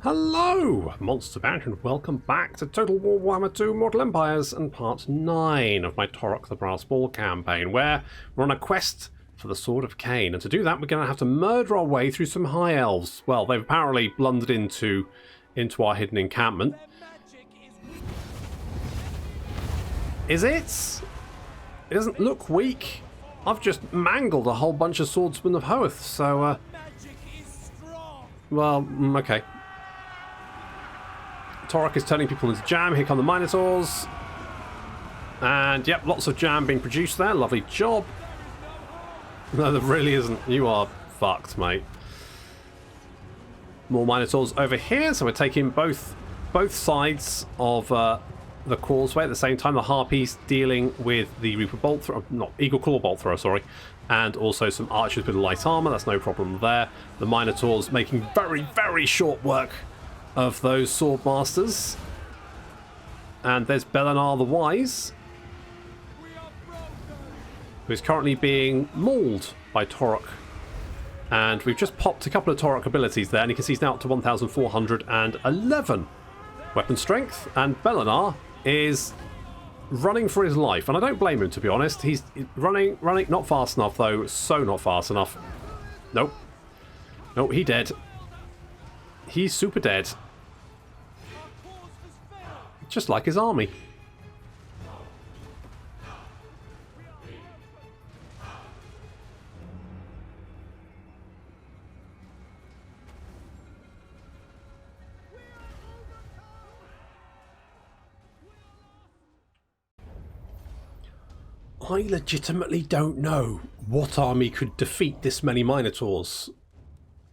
Hello, MonstersAbound, and welcome back to Total War Warhammer 2 Mortal Empires and part 9 of my Taurox the Brass Ball campaign, where we're on a quest for the Sword of Cain. And to do that, we're going to have to murder our way through some High Elves. Well, they've apparently blundered into our hidden encampment. Is it? It doesn't look weak. I've just mangled a whole bunch of swordsmen of Hoeth, so, well, okay. Taurox is turning people into jam. Here come the Minotaurs. And, yep, lots of jam being produced there. Lovely job. No, there really isn't. You are fucked, mate. More Minotaurs over here. So we're taking both sides of the causeway at the same time. The Harpies dealing with the Reaper Bolt Thrower. Not Eagle Claw Bolt Thrower, sorry. And also some archers with light armor. That's no problem there. The Minotaurs making very, very short work of those sword masters. And there's Beastmen the Wise, who's currently being mauled by Taurox. And we've just popped a couple of Taurox abilities there, and you can see he's now up to 1,411 weapon strength. And Beastmen is running for his life, and I don't blame him, to be honest. He's running, not fast enough though, so not fast enough. Nope. Nope, he dead. He's super dead. Just like his army. I legitimately don't know what army could defeat this many Minotaurs.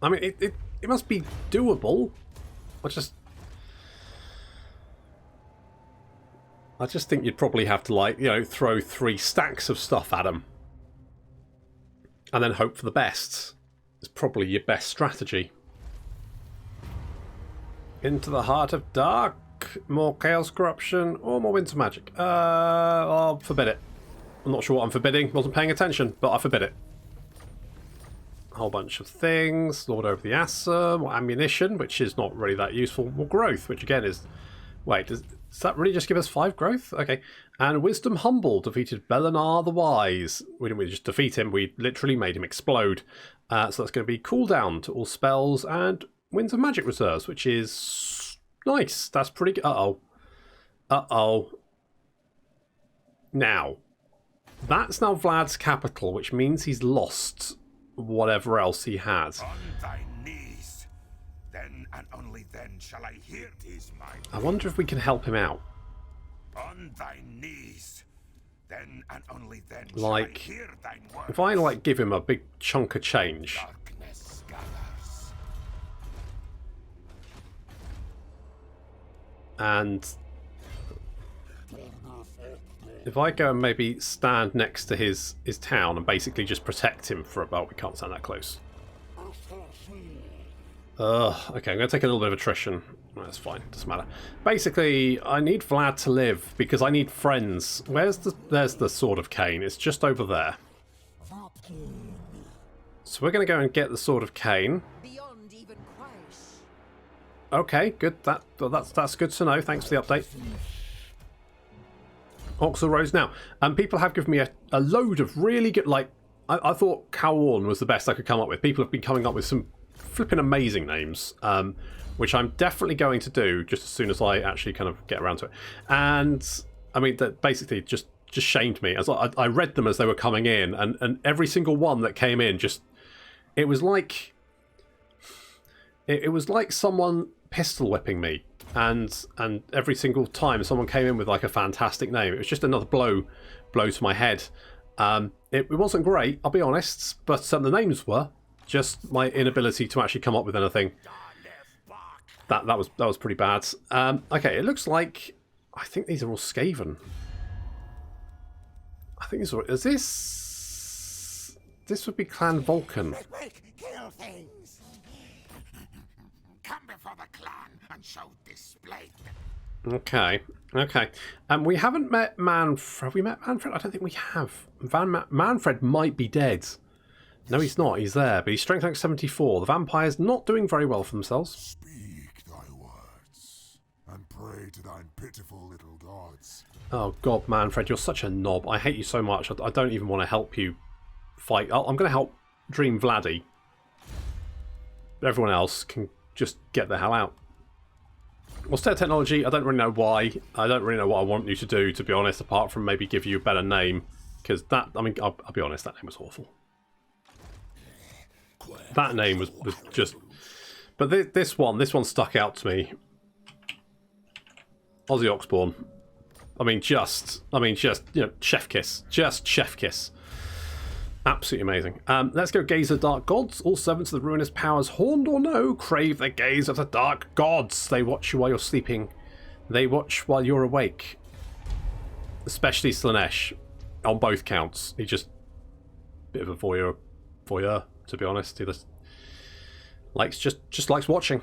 I mean, it must be doable. I just think you'd probably have to, like, you know, throw 3 stacks of stuff at them. And then hope for the best. It's probably your best strategy. Into the heart of dark. More chaos corruption or more winter magic. I'll forbid it. I'm not sure what I'm forbidding. Wasn't paying attention, but I forbid it. A whole bunch of things. Lord over the Assa. More ammunition, which is not really that useful. More growth, which again is... Wait, does that really just give us 5 growth? Okay. And Wisdom Humble defeated Beastmen the Wise. We didn't really just defeat him, we literally made him explode. So that's going to be cooldown to all spells and Winds of Magic reserves, which is nice. That's pretty good. Uh-oh. Uh-oh. Now, that's now Vlad's capital, which means he's lost whatever else he had. On thy knees, then and only then shall I hear his mind. I wonder if we can help him out. On thy knees, then and only then Like, shall I hear thine words. if I, like, give him a big chunk of change. Darkness gathers. And if I go and maybe stand next to his town and basically just protect him for about... We can't stand that close. Okay, I'm going to take a little bit of attrition. That's fine, doesn't matter. Basically, I need Vlad to live because I need friends. There's the Sword of Cain. It's just over there. So we're going to go and get the Sword of Cain. Beyond even price. Okay, good. That's good to know. Thanks for the update. Oxel Rose now. People have given me a load of really good... Like, I thought Cowarn was the best I could come up with. People have been coming up with some flipping amazing names, which I'm definitely going to do just as soon as I actually kind of get around to it. And, I mean, that basically just shamed me. As I read them as they were coming in, and every single one that came in just... It was like... It was like someone pistol whipping me. And every single time someone came in with like a fantastic name, it was just another blow to my head. It wasn't great, I'll be honest, but the names were. Just my inability to actually come up with anything. That was pretty bad. Okay, it looks like... I think these are all Skaven. I think these are... Is this... This would be Clan Vulcan. Kill things. Come before the clan and show display. Okay. We haven't met Manfred. Have we met Manfred? I don't think we have. Manfred might be dead. No, he's not. He's there, but he's strength rank 74. The vampires not doing very well for themselves. Speak thy and pray to thine pitiful little gods. Oh god, Manfred, you're such a knob. I hate you so much. I don't even want to help you fight. I'm going to help Dream Vladdy. Everyone else can just get the hell out. Austere technology, I don't really know why. I don't really know what I want you to do, to be honest, apart from maybe give you a better name. Because that, I mean, I'll be honest, that name was awful. That name was just... But this one stuck out to me. Aussie Oxborn. I mean, just, you know, chef kiss. Just chef kiss. Absolutely amazing. Let's go gaze of the dark gods. All servants of the ruinous powers, horned or no, crave the gaze of the dark gods. They watch you while you're sleeping. They watch while you're awake. Especially Slaanesh, on both counts. He just... bit of a voyeur, to be honest. He just likes watching.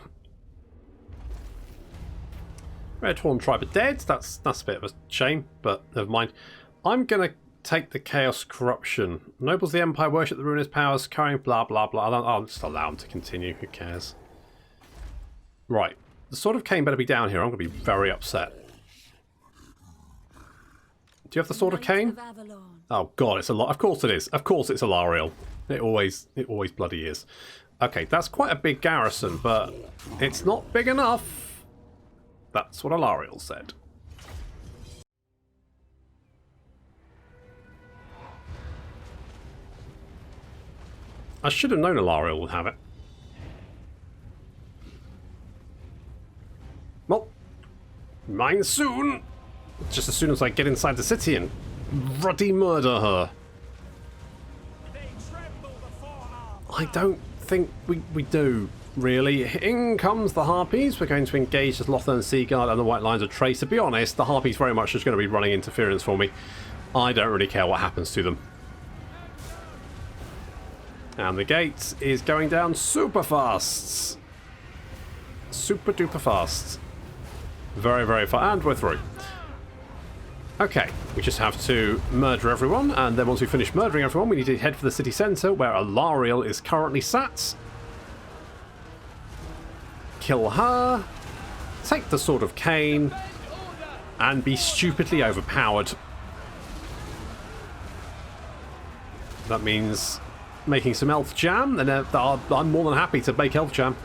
Red Horn Tribe are dead. That's a bit of a shame, but never mind. I'm gonna take the Chaos Corruption. Nobles of the Empire worship the ruinous powers, carrying blah blah blah. I'll just allow them to continue. Who cares? Right. The Sword of Cain better be down here. I'm gonna be very upset. Do you have the Sword of Cain? Oh god, it's a lot. Of course it is. Of course it's Alariel. It always bloody is. Okay, that's quite a big garrison, but it's not big enough. That's what Alariel said. I should have known Alariel would have it. Well, mine soon. Just as soon as I get inside the city and ruddy murder her. I don't think we do, really. In comes the Harpies. We're going to engage as Lothern Seaguard and the White Lines of Trace. To be honest, the Harpies very much just going to be running interference for me. I don't really care what happens to them. And the gate is going down super fast. Super duper fast. Very, very fast. And we're through. Okay, we just have to murder everyone, and then once we finish murdering everyone, we need to head for the city centre, where Alariel is currently sat. Kill her, take the Sword of Cain, and be stupidly overpowered. That means making some elf jam, and I'm more than happy to make elf jam.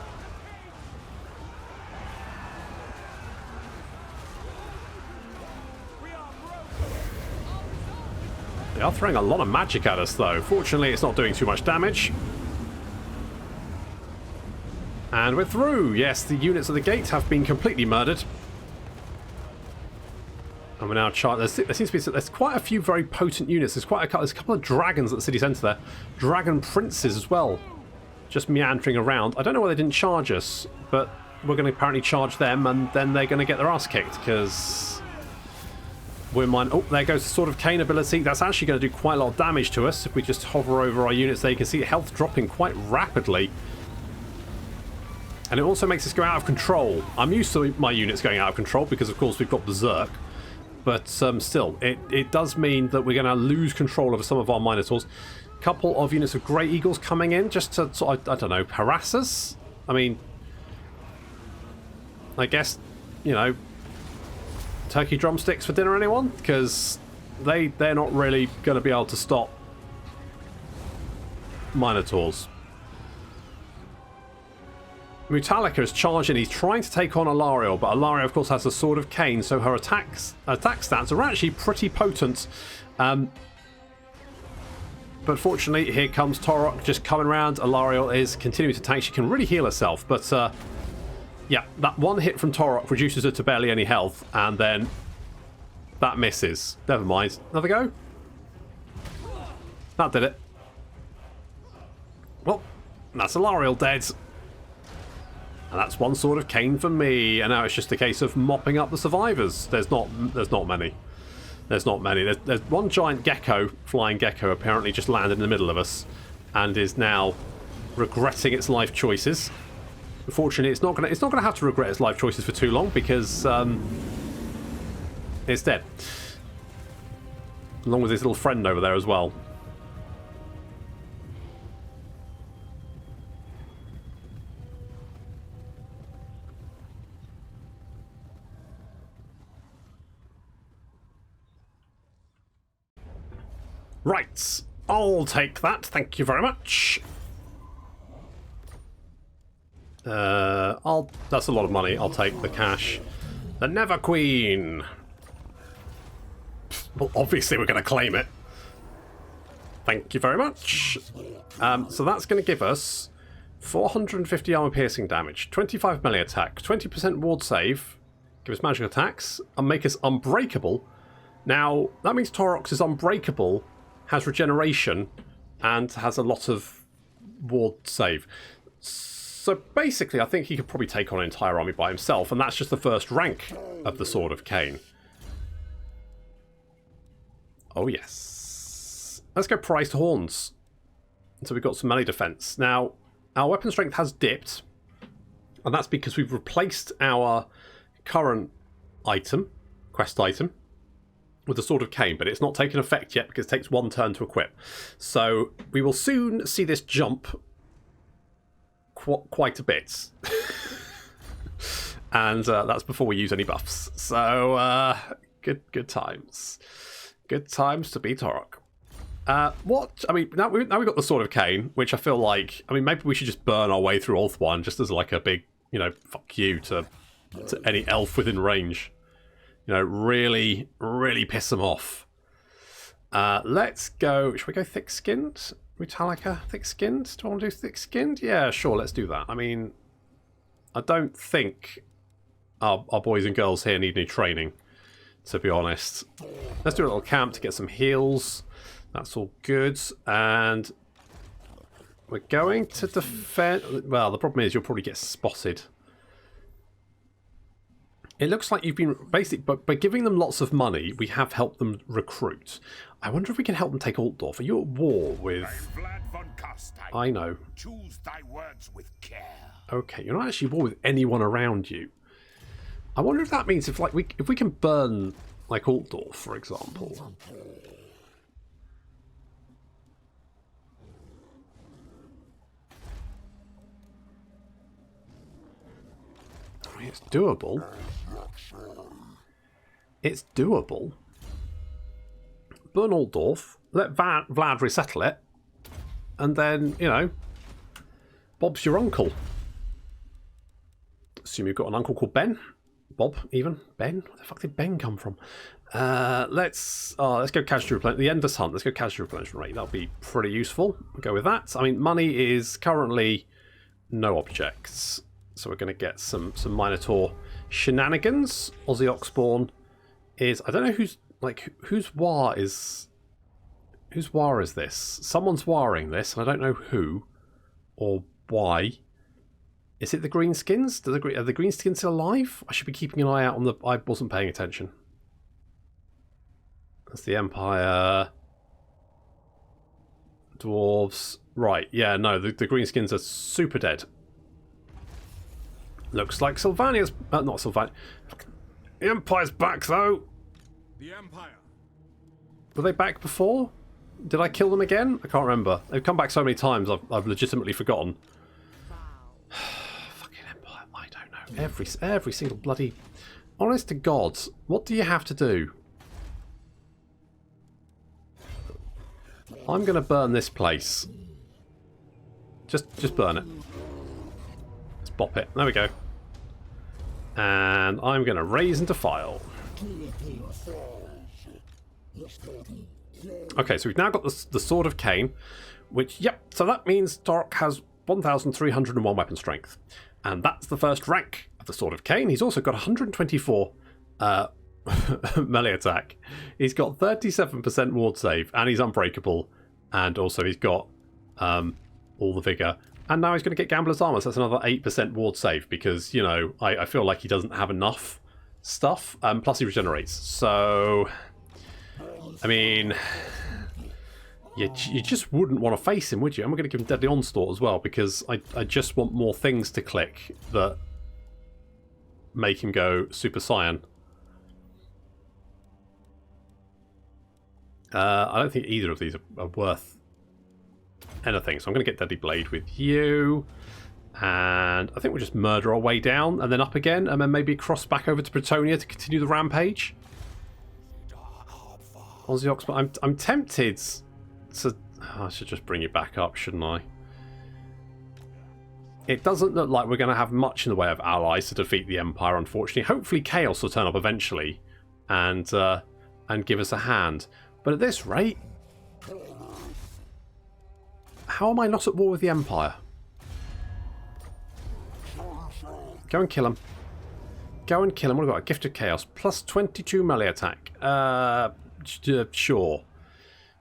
They are throwing a lot of magic at us, though. Fortunately, it's not doing too much damage. And we're through. Yes, the units of the gate have been completely murdered. And we're now charging. There seems to be quite a few very potent units. There's a couple of dragons at the city centre there. Dragon princes as well. Just meandering around. I don't know why they didn't charge us, but we're going to apparently charge them, and then they're going to get their ass kicked, because... Oh, there goes the Sword of Cain ability. That's actually going to do quite a lot of damage to us. If we just hover over our units there, you can see health dropping quite rapidly. And it also makes us go out of control. I'm used to my units going out of control because, of course, we've got Berserk. But still, it does mean that we're going to lose control over some of our Minotaurs. A couple of units of Grey Eagles coming in just to, sort of, I don't know, harass us? I mean, I guess, you know... Turkey drumsticks for dinner, anyone? Because they're not really going to be able to stop Minotaurs. Mutalika is charging. He's trying to take on Alariel, but Alariel, of course, has the Sword of Cain, so her attack stats are actually pretty potent. But fortunately, here comes Taurox just coming around. Alariel is continuing to tank. She can really heal herself, but... yeah, that one hit from Taurox reduces her to barely any health, and then that misses. Never mind. Another go? That did it. Well, that's Alariel dead. And that's one Sword of Cain for me. And now it's just a case of mopping up the survivors. There's not many. There's not many. There's one giant gecko, flying gecko, apparently just landed in the middle of us, and is now regretting its life choices. Unfortunately, it's not gonna have to regret its life choices for too long, because it's dead, along with his little friend over there as well. Right, I'll take that. Thank you very much. That's a lot of money. I'll take the cash. The Never Queen. Well, obviously we're going to claim it. Thank you very much. So that's going to give us 450 armor piercing damage, 25 melee attack, 20% ward save, give us magic attacks, and make us unbreakable. Now, that means Taurox is unbreakable, has regeneration, and has a lot of ward save. So basically, I think he could probably take on an entire army by himself, and that's just the first rank of the Sword of Cain. Oh yes. Let's go prized horns. So we've got some melee defense. Now, our weapon strength has dipped, and that's because we've replaced our current item, quest item, with the Sword of Cain, but it's not taken effect yet because it takes 1 turn to equip. So we will soon see this jump quite a bit. And that's before we use any buffs. So good times. Good times to be Taurox. I mean, now we've got the Sword of Cain, which I feel like, I mean, maybe we should just burn our way through Ulth 1 just as like a big, you know, fuck you to any elf within range. You know, really piss them off. Let's go, should we go thick-skinned? Metallica, thick-skinned? Do I want to do thick-skinned? Yeah, sure, let's do that. I mean, I don't think our boys and girls here need any training, to be honest. Let's do a little camp to get some heals. That's all good. And we're going to defend... Well, the problem is you'll probably get spotted. It looks like you've been... Basically, by giving them lots of money, we have helped them recruit. I wonder if we can help them take Altdorf. Are you at war with... I know. Choose thy words with care. Okay, you're not actually at war with anyone around you. I wonder if that means if we can burn like Altdorf, for example. I mean, it's doable. It's doable. Burn Altdorf, let Vlad resettle it, and then, you know, Bob's your uncle. Assume you've got an uncle called Ben. Bob, even. Ben? Where the fuck did Ben come from? Let's go casualty replenishment. The Endless Hunt. Let's go casualty replenishment rate. That'll be pretty useful. We'll go with that. I mean, money is currently no objects. So we're going to get some Minotaur shenanigans. Aussie Oxborn is... I don't know whose war is... Whose war is this? Someone's warring this, and I don't know who or why. Is it the Greenskins? Are the Greenskins still alive? I should be keeping an eye out on the... I wasn't paying attention. That's the Empire. Dwarves. Right, yeah, no, the Greenskins are super dead. Looks like Sylvania's... not Sylvania. The Empire's back, though. The Empire. Were they back before? Did I kill them again? I can't remember. They've come back so many times, I've legitimately forgotten. Fucking Empire. I don't know. Every single bloody... Honest to God, what do you have to do? I'm going to burn this place. Just burn it. Let's bop it. There we go. And I'm going to raise and defile. Okay, so we've now got the Sword of Cain, which, yep, so that means Taurox has 1,301 weapon strength. And that's the first rank of the Sword of Cain. He's also got 124 melee attack. He's got 37% ward save, and he's unbreakable. And also he's got all the vigor. And now he's going to get Gambler's Armor, so that's another 8% ward save, because, you know, I feel like he doesn't have enough stuff. Plus he regenerates. So, I mean, you just wouldn't want to face him, would you? And we're going to give him Deadly Onslaught as well, because I just want more things to click that make him go Super Saiyan. I don't think either of these are worth anything, so I'm going to get Deadly Blade with you. And I think we'll just murder our way down and then up again, and then maybe cross back over to Bretonia to continue the rampage. Aussie Oxford. I'm tempted So, I should just bring you back up, shouldn't I? It doesn't look like we're going to have much in the way of allies to defeat the Empire, unfortunately. Hopefully Chaos will turn up eventually and give us a hand. But at this rate, how am I not at war with the Empire? Go and kill him. Go and kill him. What have we got? A Gift of Chaos. Plus 22 melee attack. Sure.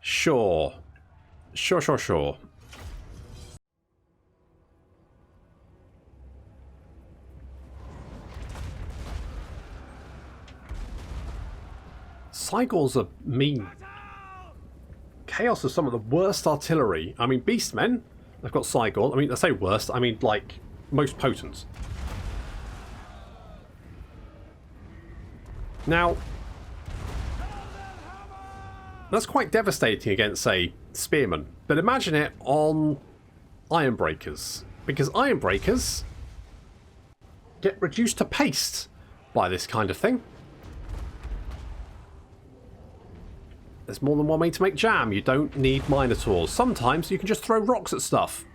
Sure. Sure. Cygors are mean. Chaos are some of the worst artillery. I mean, Beastmen, they've got Cygor. I mean, I say worst, I mean, like, most potent. Now, that's quite devastating against, say, Spearmen. But imagine it on Ironbreakers. Because Ironbreakers get reduced to paste by this kind of thing. There's more than one way to make jam. You don't need Minotaurs. Sometimes you can just throw rocks at stuff.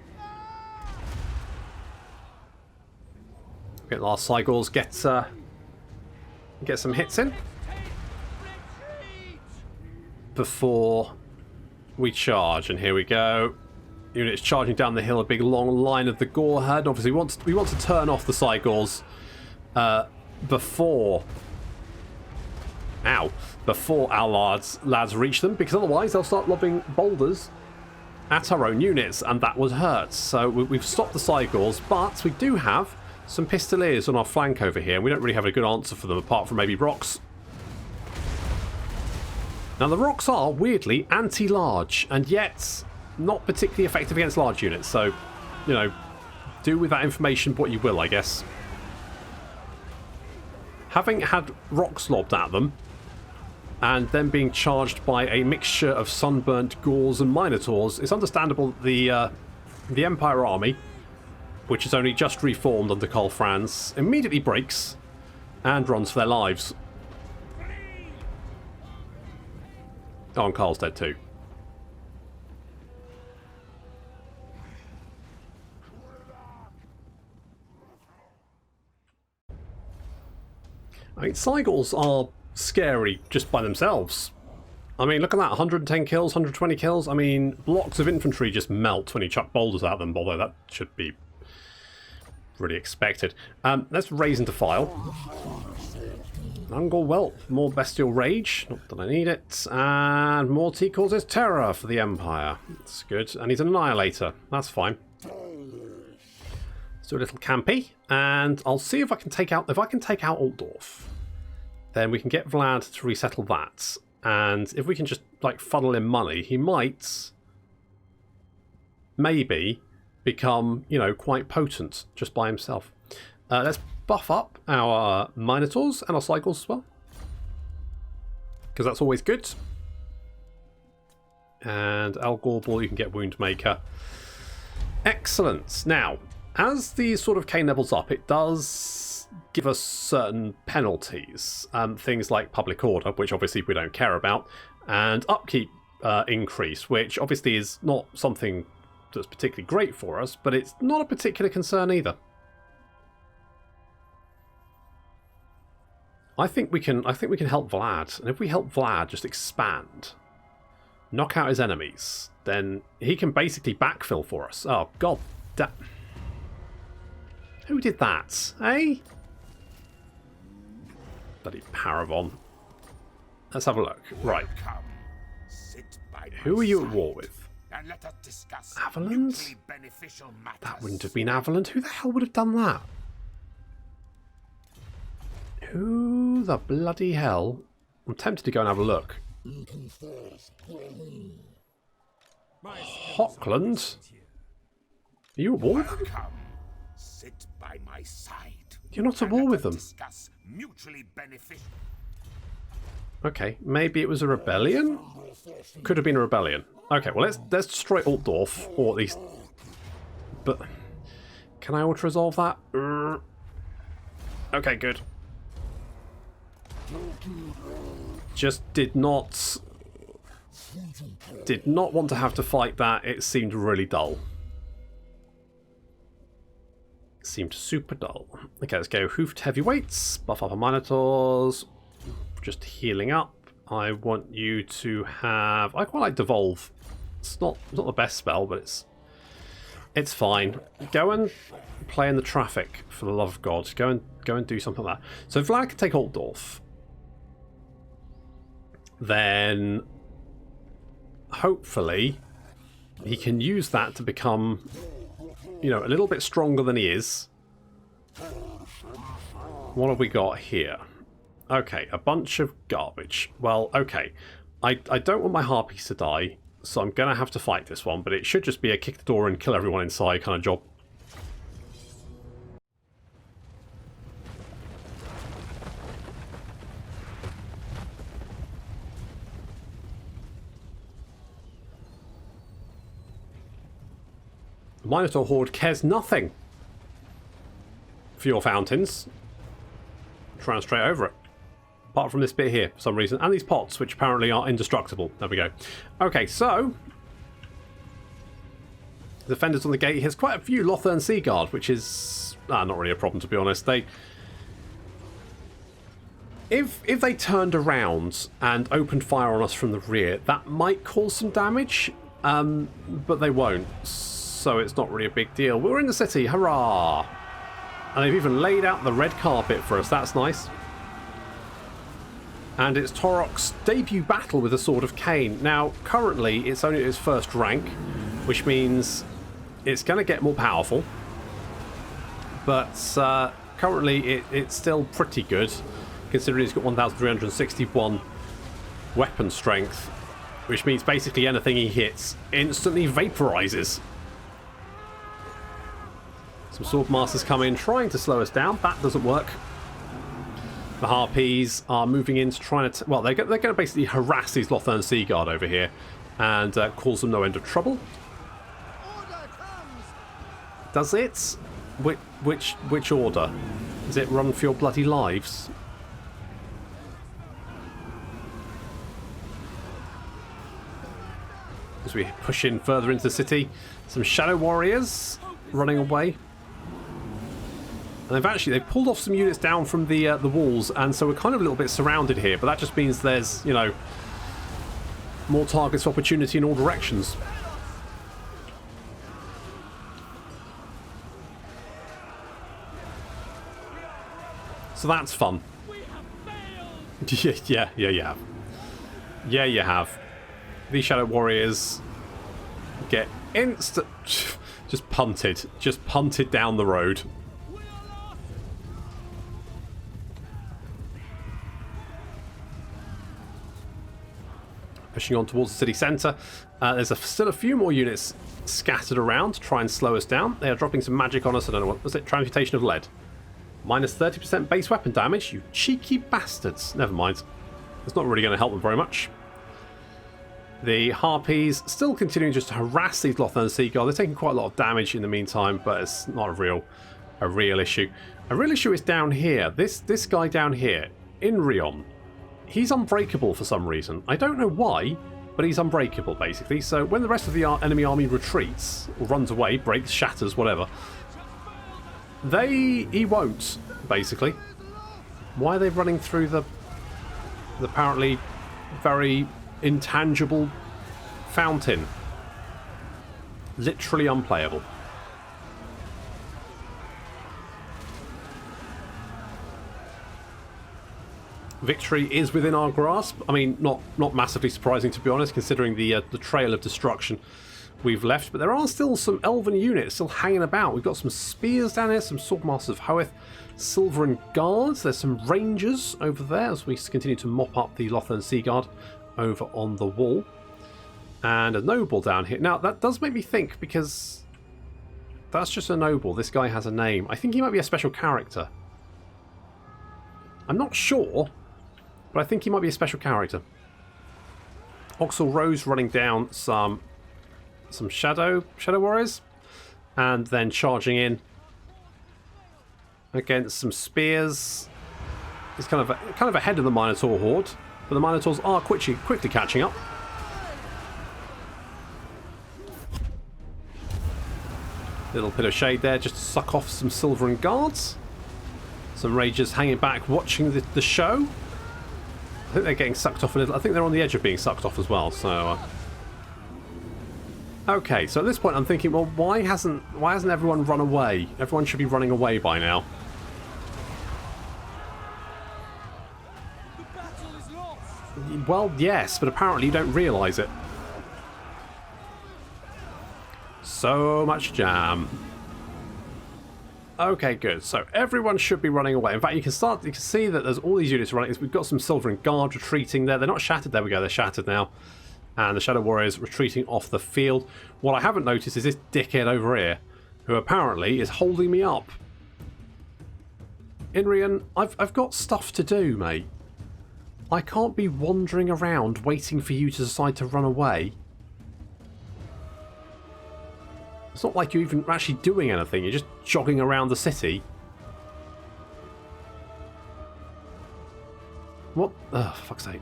Get last Cygors, get some hits in before we charge. And here we go. Units charging down the hill, a big long line of the Gore herd. Obviously, we want to turn off the Cygors before our lads reach them, because otherwise they'll start lobbing boulders at our own units, and that would hurt. So we've stopped the Cygors, but we do have some Pistoliers on our flank over here, and we don't really have a good answer for them apart from maybe rocks. Now the rocks are weirdly anti-large, and yet not particularly effective against large units, so, you know, do with that information what you will, I guess. Having had rocks lobbed at them, and then being charged by a mixture of sunburnt Gauls and Minotaurs, it's understandable that the Empire army, which is only just reformed under Karl Franz, immediately breaks and runs for their lives. Oh, and Karl's dead too. I mean, Cygors are scary just by themselves. I mean, look at that, 110 kills, 120 kills. I mean, blocks of infantry just melt when you chuck boulders at them, although that should be really expected. Let's raise and defile. Ungol Whelp, more Bestial Rage, not that I need it. And Morty causes terror for the Empire. That's good. And he's an Annihilator. That's fine. Let's do a little campy, and I'll see if I can take out Altdorf. Then we can get Vlad to resettle that. And if we can just, like, funnel in money, he might maybe become, you know, quite potent just by himself. Let's buff up our Minotaurs and our Cygors as well, because that's always good. And Al Gorbel, you can get Woundmaker. Excellent. Now, as the sort of K levels up, it does give us certain penalties. Things like public order, which obviously we don't care about, and upkeep increase, which obviously is not something that's particularly great for us, but it's not a particular concern either. I think we can help Vlad, and if we help Vlad just expand, knock out his enemies, then he can basically backfill for us. Oh god damn. Who did that? Eh? Bloody Paravon. Let's have a look. Right. Who are you at war with? Avaland? That wouldn't have been Avaland. Who the hell would have done that? Who the bloody hell? I'm tempted to go and have a look. Hockland? Are you at war with them? Sit by my side. You're not at war with them. Okay, maybe it was a rebellion? Could have been a rebellion. Okay, well let's destroy Altdorf, or at least... But can I auto-resolve that? Okay, good. Just did not Did not want to have to fight that. It seemed really dull. It seemed super dull. Okay, let's go Hoofed Heavyweights. Buff up our Minotaurs. Just healing up. I want you to have... I quite like Devolve. It's not the best spell, but it's fine. Go and play in the traffic, for the love of God. Go and do something like that. So if Vlad can take Altdorf, then hopefully he can use that to become, you know, a little bit stronger than he is. What have we got here? Okay, a bunch of garbage. Well, okay. I don't want my Harpies to die, so I'm going to have to fight this one, but it should just be a kick the door and kill everyone inside kind of job. The Minotaur Horde cares nothing for your fountains. Trying straight over it. Apart from this bit here, for some reason. And these pots, which apparently are indestructible. There we go. Okay, so... the defenders on the gate. He has quite a few Lothern Sea Guard, which is... not really a problem, to be honest. If they turned around and opened fire on us from the rear, that might cause some damage. But they won't. So it's not really a big deal. We're in the city. Hurrah! And they've even laid out the red carpet for us. That's nice. And it's Taurox's debut battle with the Sword of Cain. Now, currently, it's only at its first rank, which means it's going to get more powerful. But currently, it's still pretty good, considering it's got 1,361 weapon strength, which means basically anything he hits instantly vaporizes. Some Swordmasters come in trying to slow us down. That doesn't work. The Harpies are moving in to try to... well, they're going to basically harass these Lothern Sea Guard over here and cause them no end of trouble. Does it? Which order? Does it run for your bloody lives? As we push in further into the city, some Shadow Warriors running away. And they've pulled off some units down from the walls, and so we're kind of a little bit surrounded here, but that just means there's, you know, more targets for opportunity in all directions. So that's fun. Yeah, you have. Yeah, you have. These Shadow Warriors get just punted down the road. Pushing on towards the city centre. There's still a few more units scattered around to try and slow us down. They are dropping some magic on us. I don't know what was it. Transmutation of lead. Minus 30% base weapon damage. You cheeky bastards. Never mind. It's not really going to help them very much. The Harpies still continuing just to harass these Lothern Sea Guard. They're taking quite a lot of damage in the meantime, but it's not a real issue. A real issue is down here. This guy down here in Rion. He's unbreakable for some reason. I don't know why, but he's unbreakable, basically. So when the rest of the enemy army retreats, or runs away, breaks, shatters, whatever, he won't, basically. Why are they running through the apparently very intangible fountain? Literally unplayable. Victory is within our grasp. I mean, not massively surprising, to be honest, considering the trail of destruction we've left. But there are still some elven units still hanging about. We've got some spears down here, some Swordmasters of Hoeth, Silveren Guards. There's some Rangers over there as we continue to mop up the Lothern Sea Guard over on the wall. And a noble down here. Now, that does make me think, because that's just a noble. This guy has a name. I think he might be a special character. I'm not sure, but I think he might be a special character. Oxel Rose running down some Shadow Warriors, and then charging in against some spears. He's kind of ahead of the Minotaur Horde, but the Minotaurs are quickly catching up. Little bit of shade there just to suck off some Silver Guards. Some Ragers hanging back watching the show. I think they're getting sucked off a little. I think they're on the edge of being sucked off as well. So, okay. So at this point, I'm thinking, well, why hasn't everyone run away? Everyone should be running away by now. The battle is lost. Well, yes, but apparently you don't realise it. So much jam. Okay, good. So everyone should be running away. In fact, you can see that there's all these units running. We've got some Silver Guard retreating there. They're not shattered. There we go. They're shattered now. And the Shadow Warriors retreating off the field. What I haven't noticed is this dickhead over here, who apparently is holding me up. Inrian, I've got stuff to do, mate. I can't be wandering around waiting for you to decide to run away. It's not like you're even actually doing anything. You're just jogging around the city. What? Oh, for fuck's sake.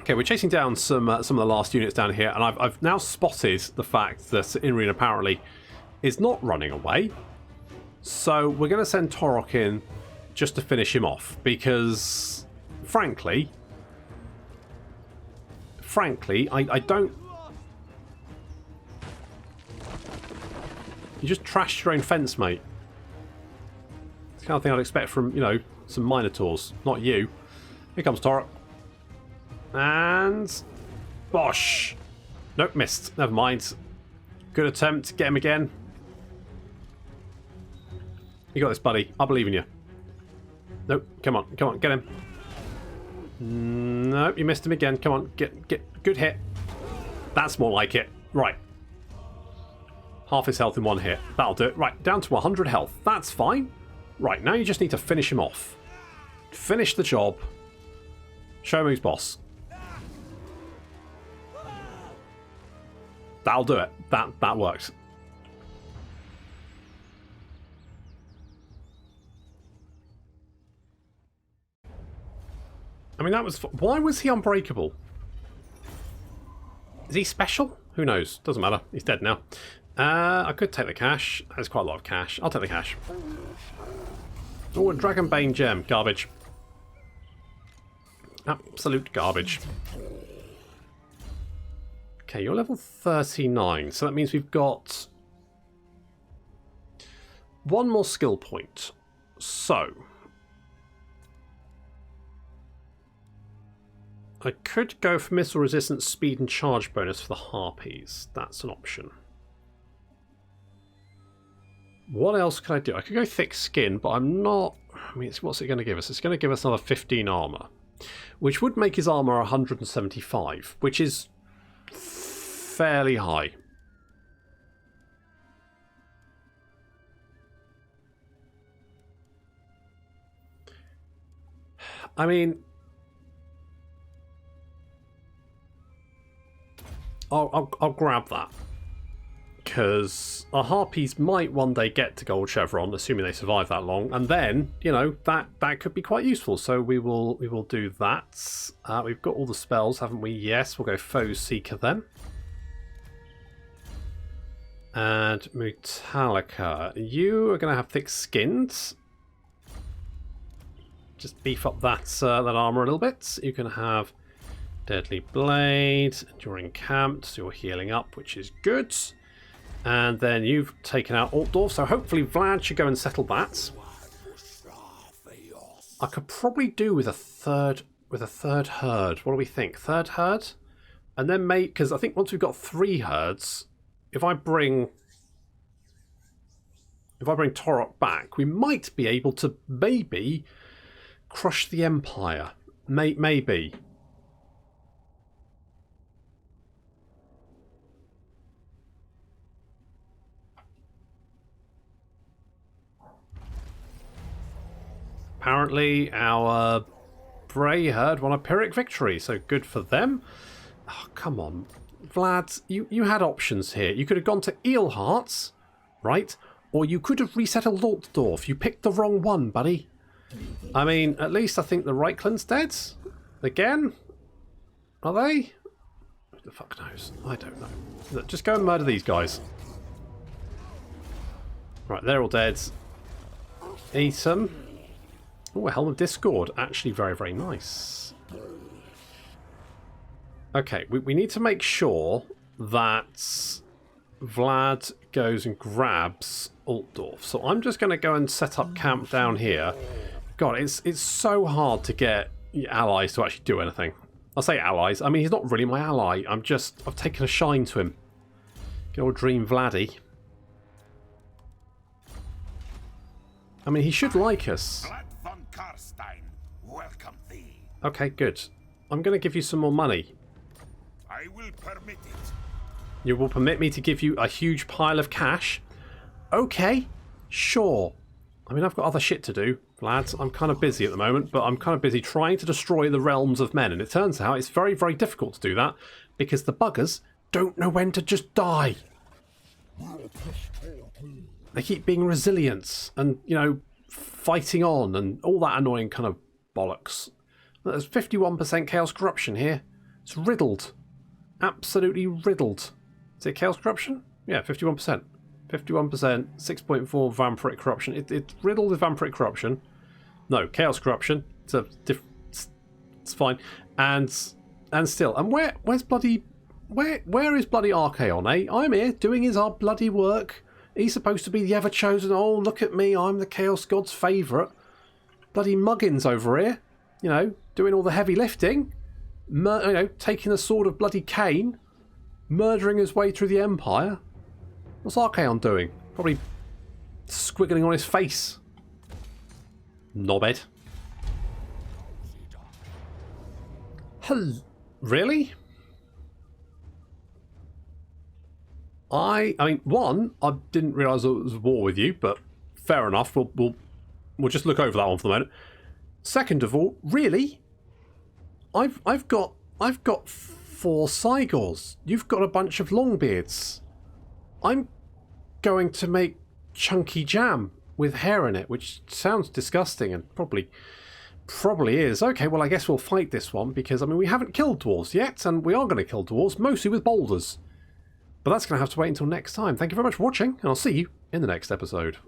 Okay, we're chasing down some of the last units down here, and I've now spotted the fact that Inrian apparently is not running away. So we're going to send Taurox in just to finish him off, because frankly, I don't. You just trashed your own fence, mate. It's the kind of thing I'd expect from, you know, some Minotaurs. Not you. Here comes Taurox. And... bosh! Nope, missed. Never mind. Good attempt. Get him again. You got this, buddy. I believe in you. Nope. Come on. Come on. Get him. Nope. You missed him again. Come on. Get. Good hit. That's more like it. Right. Half his health in one hit. That'll do it. Right, down to 100 health. That's fine. Right, now you just need to finish him off. Finish the job. Show him who's boss. That'll do it. That works. I mean, that was... why was he unbreakable? Is he special? Who knows? Doesn't matter. He's dead now. I could take the cash. There's quite a lot of cash. I'll take the cash. Oh, a Dragonbane gem. Garbage. Absolute garbage. Okay, you're level 39. So that means we've got one more skill point. So I could go for missile resistance, speed and charge bonus for the Harpies. That's an option. What else can I do? I could go thick skin, but I'm not... I mean, what's it going to give us? It's going to give us another 15 armor, which would make his armor 175, which is fairly high. I mean... I'll grab that. Because our Harpies might one day get to Gold Chevron, assuming they survive that long, and then, you know, that could be quite useful. So we will do that. We've got all the spells, haven't we? Yes, we'll go Foe Seeker then. And Metallica, you are going to have thick skins. Just beef up that armor a little bit. You can have Deadly Blade during camp, so you're healing up, which is good. And then you've taken out Altdorf, so hopefully Vlad should go and settle that. I could probably do with a third herd. What do we think? Third herd? And then because I think once we've got 3 herds, if I bring Taurox back, we might be able to maybe crush the Empire. Maybe. Apparently our Bray herd won a Pyrrhic victory, so good for them. Oh, come on. Vlad, you had options here. You could have gone to Eelhearts, right? Or you could have resettled Altdorf. You picked the wrong one, buddy. I mean, at least I think the Reichland's dead. Again? Are they? Who the fuck knows? I don't know. Look, just go and murder these guys. Right, they're all dead. Eat them. Oh, a Helm of Discord. Actually very, very nice. Okay, we need to make sure that Vlad goes and grabs Altdorf. So I'm just going to go and set up camp down here. God, it's so hard to get allies to actually do anything. I say allies. I mean, he's not really my ally. I've taken a shine to him. Good old Dream Vladdy. I mean, he should like us. Vlad von Karstein, welcome thee. Okay, good. I'm going to give you some more money. I will permit it. You will permit me to give you a huge pile of cash? Okay, sure. I mean, I've got other shit to do, lads. I'm kind of busy at the moment, but I'm kind of busy trying to destroy the realms of men. And it turns out it's very, very difficult to do that because the buggers don't know when to just die. They keep being resilient and, you know, fighting on and all that annoying kind of bollocks. There's 51% Chaos Corruption here. It's riddled. Absolutely riddled. Is it Chaos Corruption? Yeah, 51%. 51%, 6.4 Vampiric Corruption. It's riddled with Vampiric Corruption. No, Chaos Corruption. It's fine. And still. And where's bloody... Where is bloody Archaon, eh? I'm here doing his bloody work. He's supposed to be the ever-chosen. Oh, look at me. I'm the Chaos God's favourite. Bloody Muggins over here. You know, doing all the heavy lifting. You know, taking the sword of bloody Cain. Murdering his way through the Empire. What's Archaon doing? Probably squiggling on his face. Knobhead. Really? I mean, one, I didn't realise there was a war with you, but fair enough. We'll just look over that one for the moment. Second of all, really? I've got 4 Cygors. You've got a bunch of Longbeards. I'm going to make chunky jam with hair in it, which sounds disgusting and probably is. Okay, well, I guess we'll fight this one because, I mean, we haven't killed dwarves yet, and we are going to kill dwarves, mostly with boulders. But that's going to have to wait until next time. Thank you very much for watching, and I'll see you in the next episode.